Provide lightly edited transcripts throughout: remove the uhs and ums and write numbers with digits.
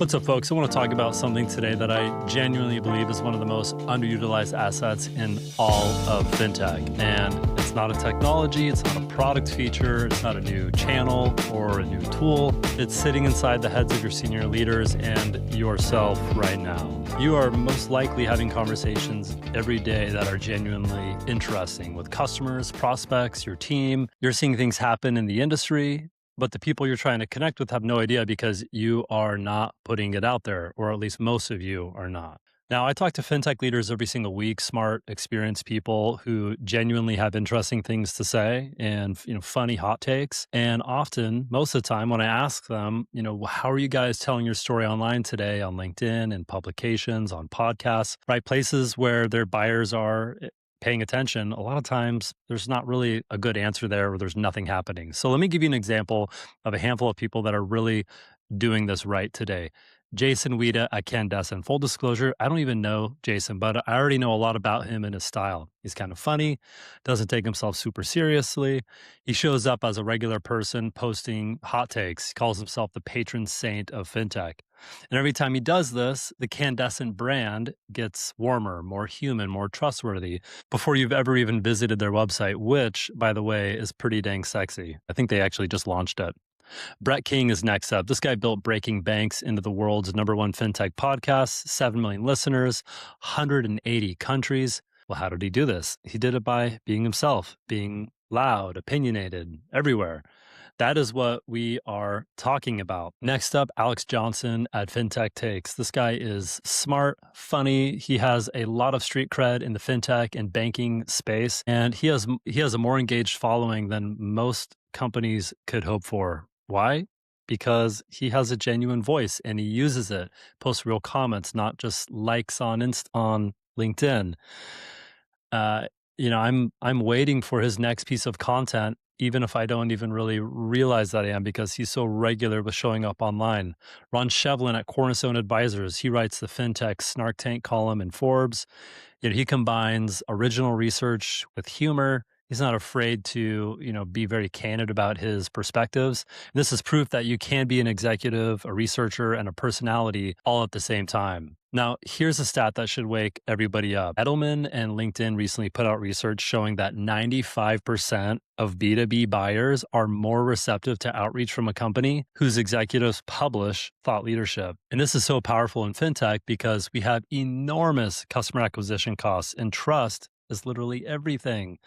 What's up, folks? I want to talk about something today that I genuinely believe is one of the most underutilized assets in all of fintech. And it's not a technology, it's not a product feature, it's not a new channel or a new tool. It's sitting inside the heads of your senior leaders and yourself right now. You are most likely having conversations every day that are genuinely interesting with customers, prospects, your team. You're seeing things happen in the industry, but the people you're trying to connect with have no idea because you are not putting it out there, or at least most of you are not. Now, I talk to fintech leaders every single week, smart, experienced people who genuinely have interesting things to say and, funny hot takes. And often, most of the time, when I ask them, how are you guys telling your story online today on LinkedIn and publications, on podcasts, right? Places where their buyers are paying attention, a lot of times there's not really a good answer there or there's nothing happening. So let me give you an example of a handful of people that are really doing this right today. Jason Weida at Candessen. Full disclosure, I don't even know Jason, but I already know a lot about him and his style. He's kind of funny, doesn't take himself super seriously. He shows up as a regular person posting hot takes. He calls himself the patron saint of fintech. And every time he does this, the Candessen brand gets warmer, more human, more trustworthy before you've ever even visited their website, which, by the way, is pretty dang sexy. I think they actually just launched it. Brett King is next up. This guy built Breaking Banks into the world's #1 fintech podcast, 7 million listeners, 180 countries. Well, how did he do this? He did it by being himself, being loud, opinionated, everywhere. That is what we are talking about. Next up, Alex Johnson at Fintech Takes. This guy is smart, funny. He has a lot of street cred in the fintech and banking space, and he has a more engaged following than most companies could hope for. Why? Because he has a genuine voice and he uses it, posts real comments, not just likes on on LinkedIn. I'm waiting for his next piece of content, even if I don't even really realize that I am, because he's so regular with showing up online. Ron Shevlin at Cornerstone Advisors, he writes the FinTech Snark Tank column in Forbes. He combines original research with humor. He's not afraid to, be very candid about his perspectives. This is proof that you can be an executive, a researcher, and a personality all at the same time. Now, here's a stat that should wake everybody up. Edelman and LinkedIn recently put out research showing that 95% of B2B buyers are more receptive to outreach from a company whose executives publish thought leadership. And this is so powerful in fintech because we have enormous customer acquisition costs, and trust is literally everything.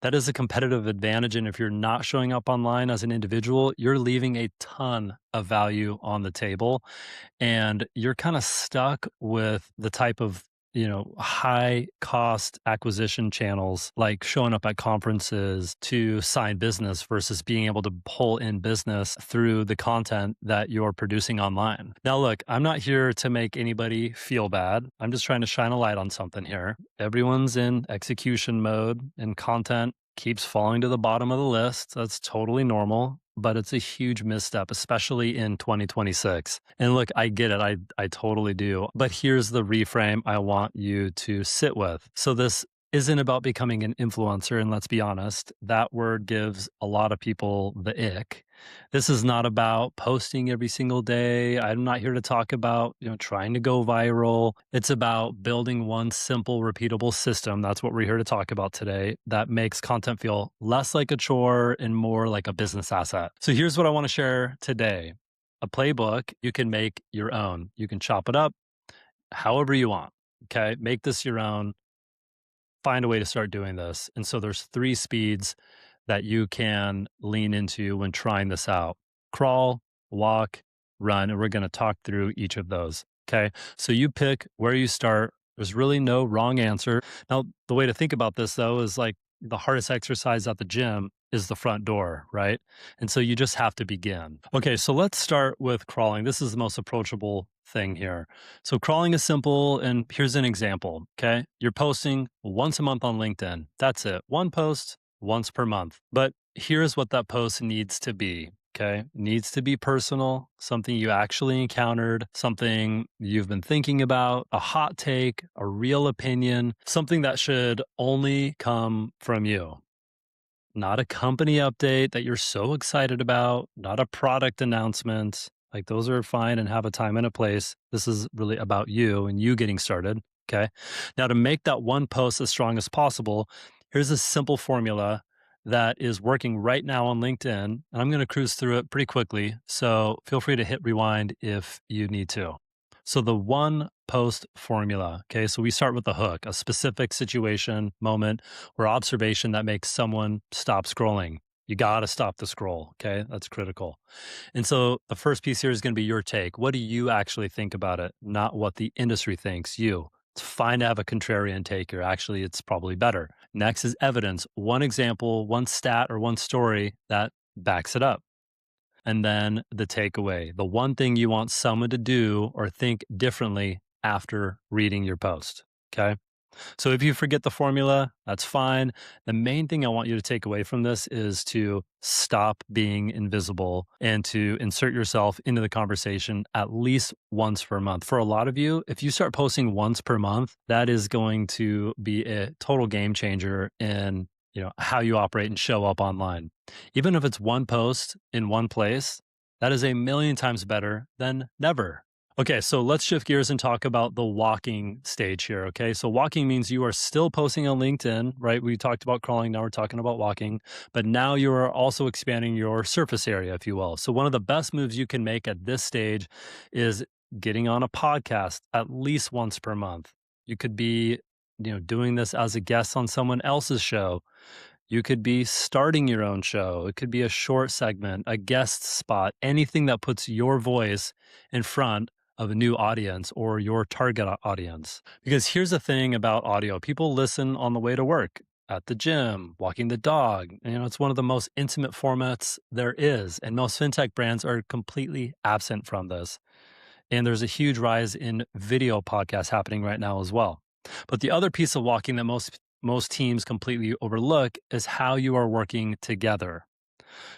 That is a competitive advantage. And if you're not showing up online as an individual, you're leaving a ton of value on the table. And you're kind of stuck with the type of high cost acquisition channels like showing up at conferences to sign business versus being able to pull in business through the content that you're producing online. Now, look, I'm not here to make anybody feel bad. I'm just trying to shine a light on something here. Everyone's in execution mode and content keeps falling to the bottom of the list. That's totally normal, but it's a huge misstep, especially in 2026. And look, I get it. I totally do. But here's the reframe I want you to sit with. So this isn't about becoming an influencer. And let's be honest, that word gives a lot of people the ick. This is not about posting every single day. I'm not here to talk about, trying to go viral. It's about building one simple, repeatable system. That's what we're here to talk about today, that makes content feel less like a chore and more like a business asset. So here's what I want to share today. A playbook you can make your own. You can chop it up however you want. Okay. Make this your own. Find a way to start doing this. And so there's 3 speeds that you can lean into when trying this out: crawl, walk, run. And we're going to talk through each of those. Okay. So you pick where you start. There's really no wrong answer. Now, the way to think about this though is like the hardest exercise at the gym is the front door, right? And so you just have to begin. Okay, so let's start with crawling. This is the most approachable thing here. So crawling is simple, and here's an example, okay? You're posting once a month on LinkedIn. That's it. One post once per month. But here's what that post needs to be, okay? It needs to be personal, something you actually encountered, something you've been thinking about, a hot take, a real opinion, something that should only come from you. Not a company update that you're so excited about, not a product announcement, Like those are fine and have a time and a place. This is really about you and you getting started. Okay. Now, to make that one post as strong as possible, here's a simple formula that is working right now on LinkedIn. And I'm going to cruise through it pretty quickly. So feel free to hit rewind if you need to. So the one post formula. Okay. So we start with the hook, a specific situation, moment, or observation that makes someone stop scrolling. You got to stop the scroll. Okay. That's critical. And so the first piece here is going to be your take. What do you actually think about it? Not what the industry thinks, you. It's fine to have a contrarian take here. Actually, it's probably better. Next is evidence. One example, one stat, or one story that backs it up. And then the takeaway, the one thing you want someone to do or think differently after reading your post. Okay. So if you forget the formula, that's fine. The main thing I want you to take away from this is to stop being invisible and to insert yourself into the conversation at least once per month. For a lot of you, if you start posting once per month, that is going to be a total game changer in how you operate and show up online. Even if it's one post in one place, that is a million times better than never. Okay, so let's shift gears and talk about the walking stage here. Okay, so walking means you are still posting on LinkedIn, right? We talked about crawling, now we're talking about walking, but now you are also expanding your surface area, if you will. So, one of the best moves you can make at this stage is getting on a podcast at least once per month. You could be, doing this as a guest on someone else's show. You could be starting your own show. It could be a short segment, a guest spot, anything that puts your voice in front of a new audience or your target audience. Because here's the thing about audio, people listen on the way to work, at the gym, walking the dog. It's one of the most intimate formats there is. And most fintech brands are completely absent from this. And there's a huge rise in video podcasts happening right now as well. But the other piece of walking that most teams completely overlook is how you are working together.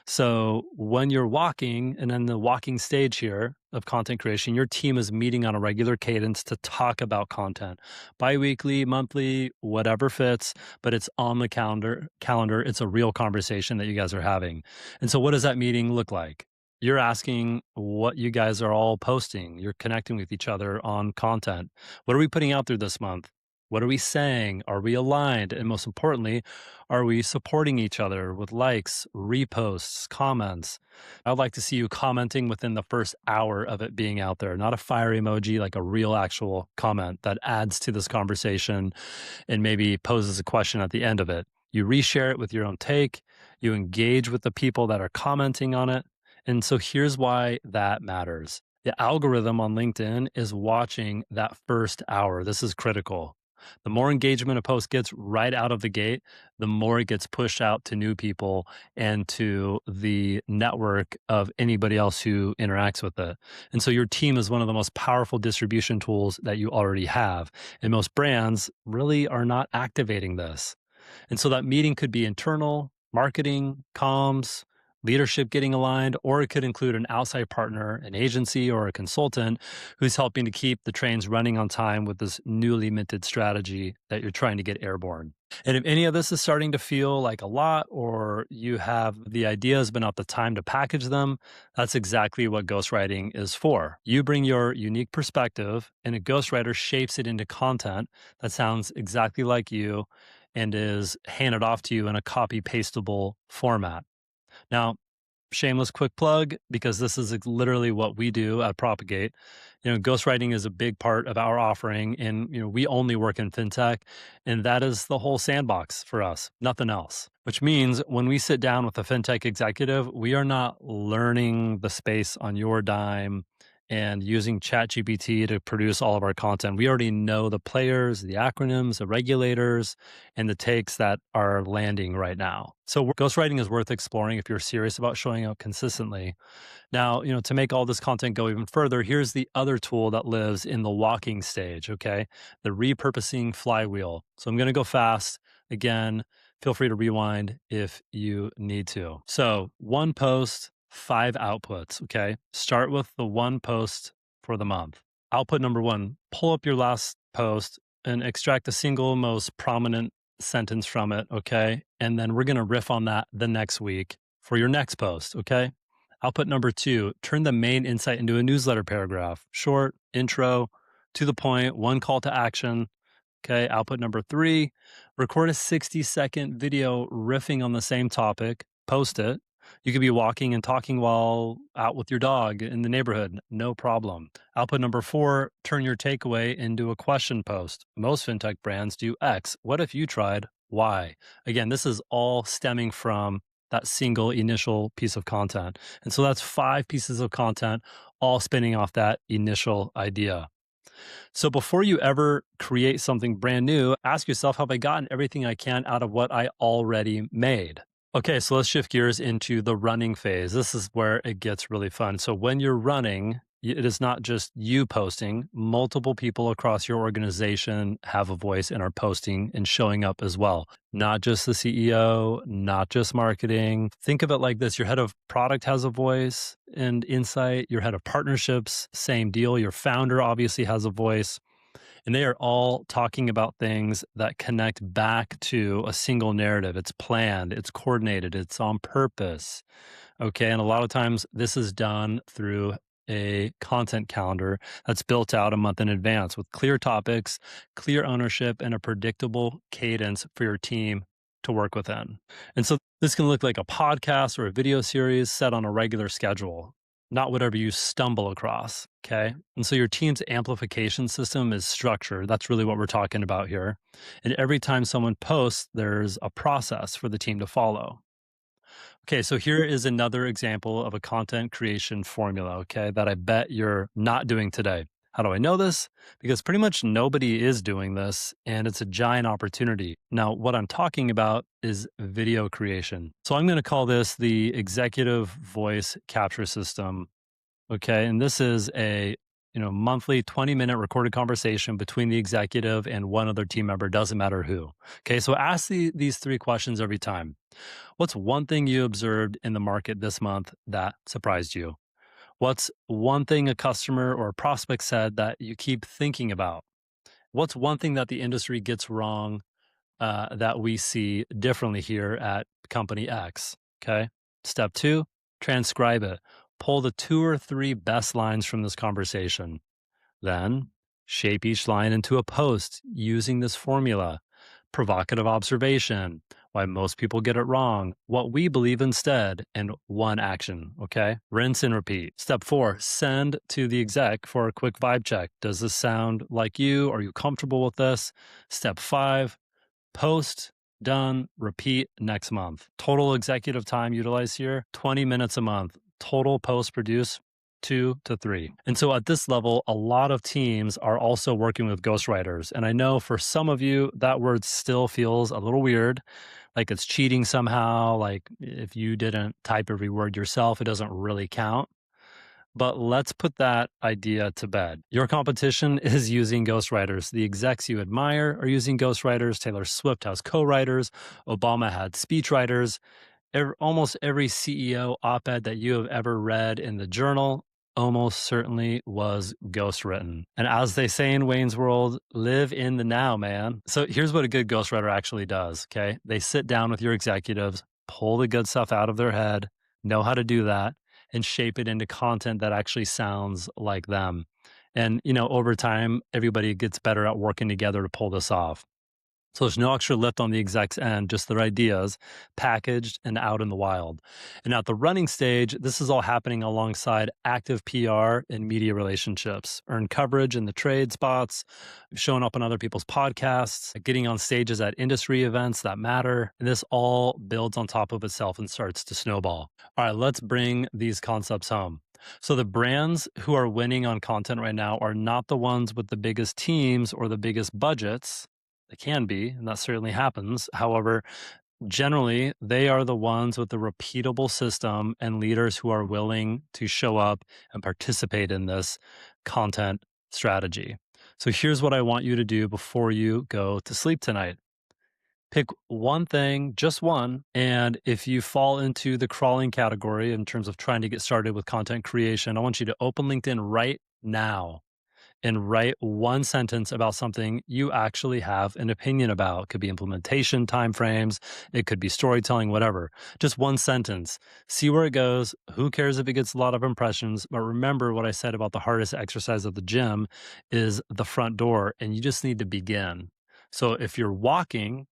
So when you're walking and in the walking stage here of content creation, your team is meeting on a regular cadence to talk about content, biweekly, monthly, whatever fits, but it's on the calendar. It's a real conversation that you guys are having. And so what does that meeting look like? You're asking what you guys are all posting. You're connecting with each other on content. What are we putting out there this month? What are we saying? Are we aligned? And most importantly, are we supporting each other with likes, reposts, comments? I'd like to see you commenting within the first hour of it being out there, not a fire emoji, like a real actual comment that adds to this conversation and maybe poses a question at the end of it. You reshare it with your own take. You engage with the people that are commenting on it. And so here's why that matters. The algorithm on LinkedIn is watching that first hour. This is critical. The more engagement a post gets right out of the gate, the more it gets pushed out to new people and to the network of anybody else who interacts with it. And so your team is one of the most powerful distribution tools that you already have. And most brands really are not activating this. And so that meeting could be internal, marketing, comms, leadership getting aligned, or it could include an outside partner, an agency, or a consultant who's helping to keep the trains running on time with this newly minted strategy that you're trying to get airborne. And if any of this is starting to feel like a lot, or you have the ideas but not the time to package them, that's exactly what ghostwriting is for. You bring your unique perspective, and a ghostwriter shapes it into content that sounds exactly like you and is handed off to you in a copy pastable format. Now, shameless quick plug, because this is literally what we do at Propagate. Ghostwriting is a big part of our offering, and we only work in fintech, and that is the whole sandbox for us, nothing else. Which means when we sit down with a fintech executive, we are not learning the space on your dime and using ChatGPT to produce all of our content. We already know the players, the acronyms, the regulators, and the takes that are landing right now. So ghostwriting is worth exploring if you're serious about showing up consistently. Now, to make all this content go even further, here's the other tool that lives in the walking stage, okay? The repurposing flywheel. So I'm going to go fast. Again, feel free to rewind if you need to. So one post, 5 outputs, okay? Start with the one post for the month. Output number 1, pull up your last post and extract the single most prominent sentence from it, okay? And then we're going to riff on that the next week for your next post, okay? Output number two, turn the main insight into a newsletter paragraph. Short, intro, to the point, one call to action. Okay, output number three, record a 60-second video riffing on the same topic, post it. You could be walking and talking while out with your dog in the neighborhood, no problem. Output number four, turn your takeaway into a question post. Most fintech brands do X. What if you tried Y? Again, this is all stemming from that single initial piece of content. And so that's 5 pieces of content, all spinning off that initial idea. So before you ever create something brand new, ask yourself, have I gotten everything I can out of what I already made? Okay, so let's shift gears into the running phase. This is where it gets really fun. So when you're running, it is not just you posting. Multiple people across your organization have a voice and are posting and showing up as well. Not just the CEO, not just marketing. Think of it like this. Your head of product has a voice and insight. Your head of partnerships, same deal. Your founder obviously has a voice. And they are all talking about things that connect back to a single narrative. It's planned, it's coordinated, it's on purpose. Okay. And a lot of times this is done through a content calendar that's built out a month in advance with clear topics, clear ownership, and a predictable cadence for your team to work within. And so this can look like a podcast or a video series set on a regular schedule, not whatever you stumble across. Okay. And so your team's amplification system is structured. That's really what we're talking about here. And every time someone posts, there's a process for the team to follow. Okay, so here is another example of a content creation formula, okay, that I bet you're not doing today. How do I know this? Because pretty much nobody is doing this, and it's a giant opportunity. Now, what I'm talking about is video creation. So I'm going to call this the executive voice capture system. Okay, and this is a monthly 20-minute recorded conversation between the executive and one other team member, doesn't matter who. Okay, so ask these 3 questions every time. What's one thing you observed in the market this month that surprised you? What's one thing a customer or a prospect said that you keep thinking about? What's one thing that the industry gets wrong that we see differently here at company X? Okay. Step 2, transcribe it. Pull the 2 or 3 best lines from this conversation. Then shape each line into a post using this formula. Provocative observation, why most people get it wrong, what we believe instead, and one action, okay? Rinse and repeat. Step 4, send to the exec for a quick vibe check. Does this sound like you? Are you comfortable with this? Step 5, post, done, repeat next month. Total executive time utilized here, 20 minutes a month. Total post produce, 2 to 3. And so at this level, a lot of teams are also working with ghostwriters. And I know for some of you, that word still feels a little weird, like it's cheating somehow, like if you didn't type every word yourself, it doesn't really count. But let's put that idea to bed. Your competition is using ghostwriters. The execs you admire are using ghostwriters. Taylor Swift has co-writers. Obama had speechwriters. Almost every CEO op-ed that you have ever read in the journal almost certainly was ghostwritten. And as they say in Wayne's World, live in the now, man. So here's what a good ghostwriter actually does, okay? They sit down with your executives, pull the good stuff out of their head, know how to do that, and shape it into content that actually sounds like them. And, over time, everybody gets better at working together to pull this off. So there's no extra lift on the exec's end, just their ideas packaged and out in the wild. And at the running stage, this is all happening alongside active PR and media relationships, earn coverage in the trade spots, showing up on other people's podcasts, getting on stages at industry events that matter. And this all builds on top of itself and starts to snowball. All right, let's bring these concepts home. So the brands who are winning on content right now are not the ones with the biggest teams or the biggest budgets. They can be, and that certainly happens. However, generally, they are the ones with the repeatable system and leaders who are willing to show up and participate in this content strategy. So here's what I want you to do before you go to sleep tonight. Pick one thing, just one, and if you fall into the crawling category in terms of trying to get started with content creation, I want you to open LinkedIn right now and write one sentence about something you actually have an opinion about. It could be implementation timeframes, it could be storytelling, whatever. Just one sentence. See where it goes. Who cares if it gets a lot of impressions? But remember what I said about the hardest exercise at the gym is the front door, and you just need to begin. So if you're walking,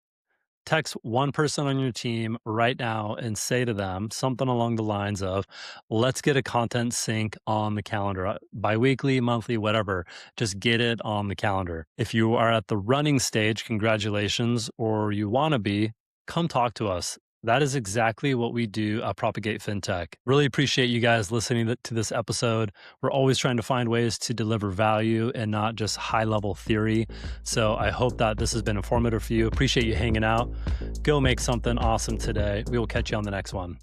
text one person on your team right now and say to them something along the lines of, let's get a content sync on the calendar, biweekly, monthly, whatever. Just get it on the calendar. If you are at the running stage, congratulations, or you want to be, come talk to us. That is exactly what we do at Propagate Fintech. Really appreciate you guys listening to this episode. We're always trying to find ways to deliver value and not just high level theory. So I hope that this has been informative for you. Appreciate you hanging out. Go make something awesome today. We will catch you on the next one.